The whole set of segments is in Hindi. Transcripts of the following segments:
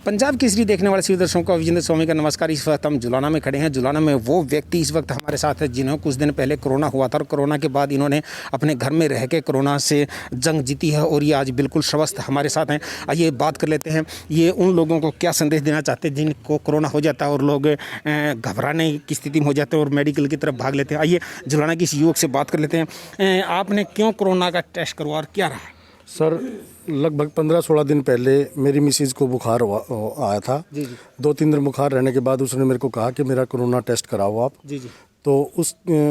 पंजाब केसरी देखने वाले सभी दर्शकों को विजेंद्र स्वामी का नमस्कार। इस वक्त हम जुलाना में खड़े हैं। जुलाना में वो व्यक्ति इस वक्त हमारे साथ है जिन्होंने कुछ दिन पहले कोरोना हुआ था और कोरोना के बाद इन्होंने अपने घर में रह के कोरोना से जंग जीती है और ये आज बिल्कुल स्वस्थ हमारे साथ हैं। आइए बात कर लेते हैं, ये उन लोगों को क्या संदेश देना चाहते हैं जिनको कोरोना हो जाता है और लोग घबराने की स्थिति में हो जाते हैं और मेडिकल की तरफ भाग लेते हैं। आइए जुलाना की इस युवक से बात कर लेते हैं। आपने क्यों कोरोना का टेस्ट करवा और क्या रहा? सर, लगभग 15-16 दिन पहले मेरी मिसेज को बुखार आया था। जी। 2-3 दिन बुखार रहने के बाद उसने मेरे को कहा कि मेरा कोरोना टेस्ट कराओ आप। जी। तो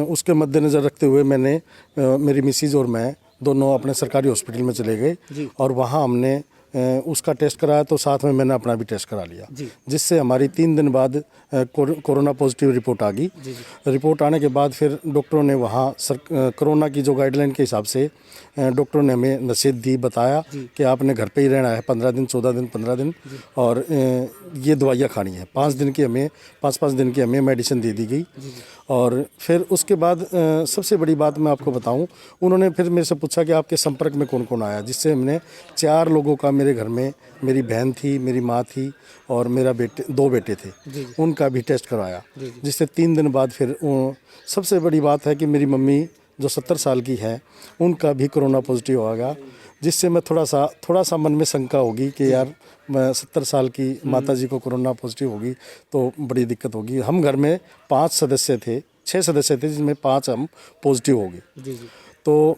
उसके मद्देनज़र रखते हुए मैंने मेरी मिसेज और मैं दोनों अपने सरकारी हॉस्पिटल में चले गए और वहाँ हमने उसका टेस्ट कराया, तो साथ में मैंने अपना भी टेस्ट करा लिया, जिससे हमारी 3 दिन बाद कोरोना पॉजिटिव रिपोर्ट आ गई। रिपोर्ट आने के बाद फिर डॉक्टरों ने वहाँ कोरोना की जो गाइडलाइन के हिसाब से डॉक्टरों ने हमें नसीहत दी, बताया कि आपने घर पे ही रहना है 15 दिन, 14 दिन, 15 दिन, और ये दवाइयाँ खानी है। 5 दिन की हमें मेडिसिन दे दी गई। और फिर उसके बाद सबसे बड़ी बात मैं आपको बताऊं, उन्होंने फिर मेरे से पूछा कि आपके संपर्क में कौन कौन आया, जिससे हमने 4 लोगों का, मेरे घर में मेरी बहन थी, मेरी माँ थी और मेरा 2 बेटे थे, उनका भी टेस्ट करवाया, जिससे 3 दिन बाद फिर सबसे बड़ी बात है कि मेरी मम्मी जो 70 साल की है, उनका भी कोरोना पॉजिटिव आ गया, जिससे मैं थोड़ा सा मन में शंका होगी कि यार मैं 70 साल की माता जी को कोरोना पॉजिटिव होगी तो बड़ी दिक्कत होगी। हम घर में 6 सदस्य थे, जिसमें 5 हम पॉजिटिव हो गए। तो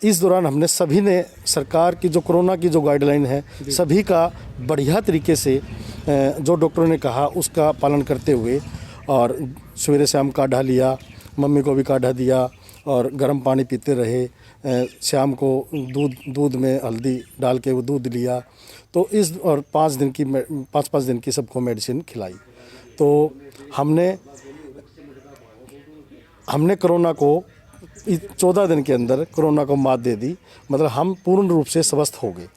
इस दौरान हमने सभी ने सरकार की जो कोरोना की जो गाइडलाइन है, सभी का बढ़िया तरीके से जो डॉक्टरों ने कहा उसका पालन करते हुए, और सवेरे शाम काढ़ा लिया, मम्मी को भी काढ़ा दिया और गर्म पानी पीते रहे। शाम को दूध में हल्दी डाल के वो दूध लिया। तो और 5 दिन की सबको मेडिसिन खिलाई। तो हमने कोरोना को 14 दिन के अंदर कोरोना को मात दे दी, मतलब हम पूर्ण रूप से स्वस्थ हो गए।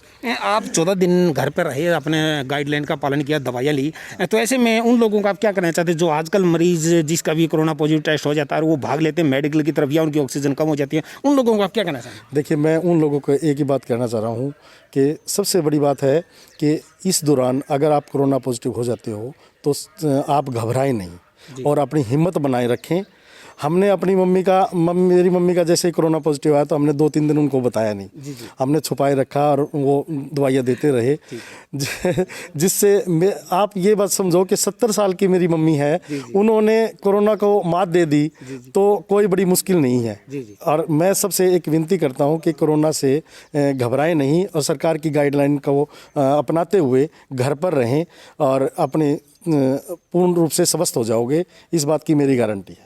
आप 14 दिन घर पर रहे, अपने गाइडलाइन का पालन किया, दवाइयाँ ली, तो ऐसे में उन लोगों का आप क्या कहना चाहते हैं जो आजकल मरीज जिसका भी कोरोना पॉजिटिव टेस्ट हो जाता है और वो भाग लेते हैं मेडिकल की तरफ या उनकी ऑक्सीजन कम हो जाती है, उन लोगों को आप क्या कहना चाहते हैं? देखिए, मैं उन लोगों को एक ही बात कहना चाह रहा हूँ कि सबसे बड़ी बात है कि इस दौरान अगर आप कोरोना पॉजिटिव हो जाते हो तो आप घबराएं नहीं और अपनी हिम्मत बनाए रखें। हमने अपनी मेरी मम्मी का जैसे ही कोरोना पॉजिटिव आया तो हमने 2-3 दिन उनको बताया नहीं, हमने छुपाए रखा और वो दवाइयाँ देते रहे, जिससे आप ये बात समझो कि 70 साल की मेरी मम्मी है, उन्होंने कोरोना को मात दे दी, तो कोई बड़ी मुश्किल नहीं है। और मैं सबसे एक विनती करता हूँ कि कोरोना से घबराएं नहीं और सरकार की गाइडलाइन को अपनाते हुए घर पर रहें और अपने पूर्ण रूप से स्वस्थ हो जाओगे, इस बात की मेरी गारंटी है।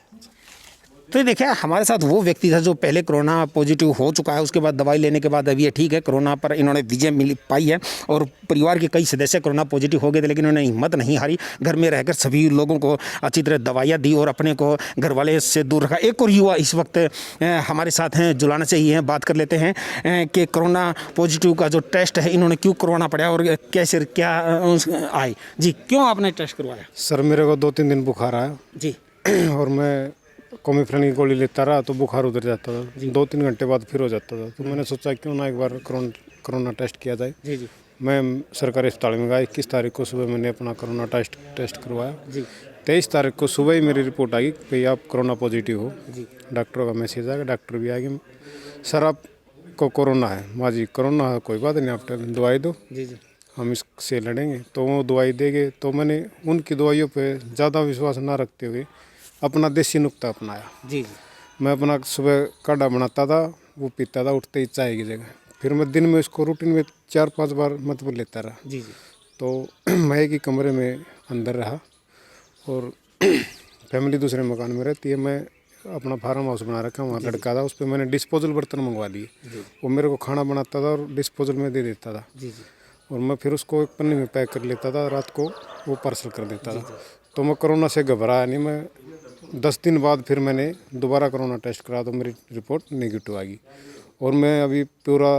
तो देखिए, हमारे साथ वो व्यक्ति था जो पहले कोरोना पॉजिटिव हो चुका है, उसके बाद दवाई लेने के बाद अभी ये ठीक है, कोरोना पर इन्होंने विजय पाई है और परिवार के कई सदस्य कोरोना पॉजिटिव हो गए थे, लेकिन उन्होंने हिम्मत नहीं हारी, घर में रहकर सभी लोगों को अच्छी तरह दवाइयाँ दी और अपने को घर वाले से दूर रखा। एक और युवा इस वक्त हमारे साथ हैं, जुलाना से ही हैं, बात कर लेते हैं कि कोरोना पॉजिटिव का जो टेस्ट है इन्होंने क्यों करवाना पड़ा और कैसे क्या आए। जी, क्यों आपने टेस्ट करवाया? सर, मेरे को 2-3 दिन बुखार आया जी और मैं कोमिफ्रेन की गोली लेता रहा तो बुखार उतर जाता था, 2-3 घंटे बाद फिर हो जाता था। तो मैंने सोचा क्यों ना एक बार कोरोना टेस्ट किया जाए। जी। मैं सरकारी अस्पताल में गया। 21 तारीख को सुबह मैंने अपना कोरोना टेस्ट करवाया। 23 तारीख को सुबह ही मेरी रिपोर्ट आ गई कि आप कोरोना पॉजिटिव हो। डॉक्टरों का मैसेज आ गया, डॉक्टर भी आ गए, सर आपको कोरोना है। माँ जी, कोरोना है, कोई बात नहीं, आप दवाई दो, हम इससे लड़ेंगे। तो वो दवाई देंगे। तो मैंने उनकी दवाइयों पर ज़्यादा विश्वास ना रखते हुए अपना देसी नुक्ता अपनाया। मैं अपना सुबह काढ़ा बनाता था, वो पीता था उठते ही चाय की जगह। फिर मैं दिन में उसको रूटीन में 4-5 बार मतलब लेता रहा। तो मैं एक ही कमरे में अंदर रहा और फैमिली दूसरे मकान में रहती है। मैं अपना फार्म हाउस बना रखा, वहाँ लड़का था, उस पर मैंने डिस्पोजल बर्तन मंगवा लिए। वो मेरे को खाना बनाता था और डिस्पोजल में दे देता था और मैं फिर उसको एक पन्नी में पैक कर लेता था, रात को वो पार्सल कर देता था। तो मैं कोरोना से घबराया नहीं। मैं 10 दिन बाद फिर मैंने दोबारा कोरोना टेस्ट करा तो मेरी रिपोर्ट नेगेटिव आ गई और मैं अभी पूरा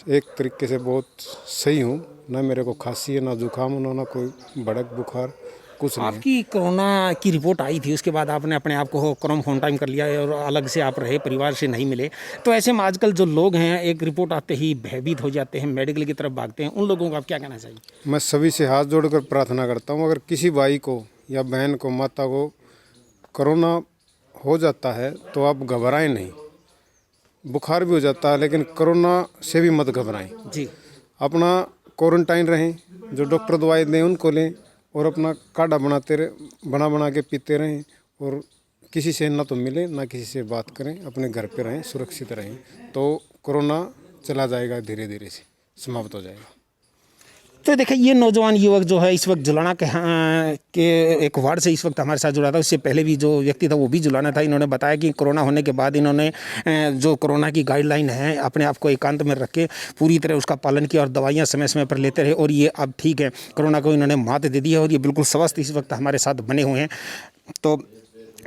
एक तरीके से बहुत सही हूँ। ना मेरे को खांसी है, ना जुकाम, ना कोई भड़क बुखार, कुछ नहीं। आपकी कोरोना की रिपोर्ट आई थी, उसके बाद आपने अपने आप को क्वारंटाइन कर लिया और अलग से आप रहे, परिवार से नहीं मिले। तो ऐसे में आजकल जो लोग हैं एक रिपोर्ट आते ही भयभीत हो जाते हैं, मेडिकल की तरफ भागते हैं, उन लोगों को आप क्या कहना चाहिए? मैं सभी से हाथ जोड़कर प्रार्थना करता हूँ, अगर किसी भाई को या बहन को, माता को कोरोना हो जाता है तो आप घबराएं नहीं। बुखार भी हो जाता है लेकिन कोरोना से भी मत घबराएं जी। अपना क्वारंटाइन रहें, जो डॉक्टर दवाई दें उनको लें और अपना काढ़ा बना के पीते रहें और किसी से ना तो मिले ना किसी से बात करें, अपने घर पे रहें, सुरक्षित रहें, तो कोरोना चला जाएगा, धीरे धीरे से समाप्त हो जाएगा। तो देखिए ये नौजवान युवक जो है इस वक्त जुलाना के एक वार्ड से इस वक्त हमारे साथ जुड़ा था। उससे पहले भी जो व्यक्ति था वो भी जुलाना था। इन्होंने बताया कि कोरोना होने के बाद इन्होंने जो कोरोना की गाइडलाइन है अपने आप को एकांत में रख के पूरी तरह उसका पालन किया और दवाइयाँ समय समय पर लेते रहे और ये अब ठीक है, कोरोना को इन्होंने मात दे दी है और ये बिल्कुल स्वस्थ इस वक्त हमारे साथ बने हुए हैं। तो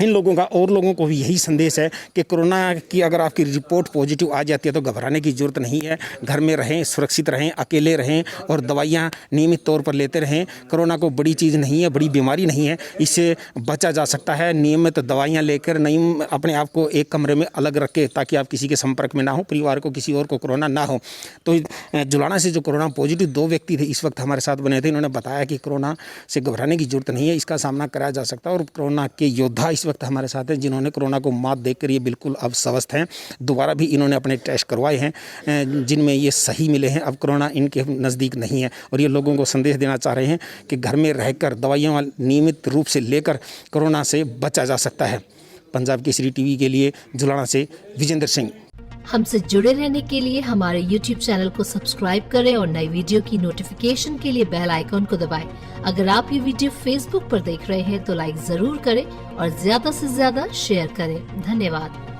इन लोगों का और लोगों को भी यही संदेश है कि कोरोना की अगर आपकी रिपोर्ट पॉजिटिव आ जाती है तो घबराने की ज़रूरत नहीं है। घर में रहें, सुरक्षित रहें, अकेले रहें और दवाइयाँ नियमित तौर पर लेते रहें। कोरोना को बड़ी चीज़ नहीं है, बड़ी बीमारी नहीं है, इससे बचा जा सकता है नियमित दवाइयाँ लेकर। नहीं अपने आप को एक कमरे में अलग रख के, ताकि आप किसी के संपर्क में ना हो, परिवार को किसी और को कोरोना ना हो। तो जुलाना से जो कोरोना पॉजिटिव 2 व्यक्ति थे इस वक्त हमारे साथ बने थे, इन्होंने बताया कि कोरोना से घबराने की ज़रूरत नहीं है, इसका सामना कराया जा सकता है। और कोरोना के योद्धा इस वक्त हमारे साथ हैं जिन्होंने कोरोना को मात देकर ये बिल्कुल अब स्वस्थ हैं। दोबारा भी इन्होंने अपने टेस्ट करवाए हैं जिनमें ये सही मिले हैं। अब कोरोना इनके नज़दीक नहीं है और ये लोगों को संदेश देना चाह रहे हैं कि घर में रहकर दवाइयाँ नियमित रूप से लेकर कोरोना से बचा जा सकता है। पंजाब केसरी टीवी के लिए जुलाना से विजेंद्र सिंह। हमसे जुड़े रहने के लिए हमारे YouTube चैनल को सब्सक्राइब करें और नई वीडियो की नोटिफिकेशन के लिए बेल आइकॉन को दबाएं। अगर आप ये वीडियो Facebook पर देख रहे हैं तो लाइक जरूर करें और ज्यादा से ज्यादा शेयर करें। धन्यवाद।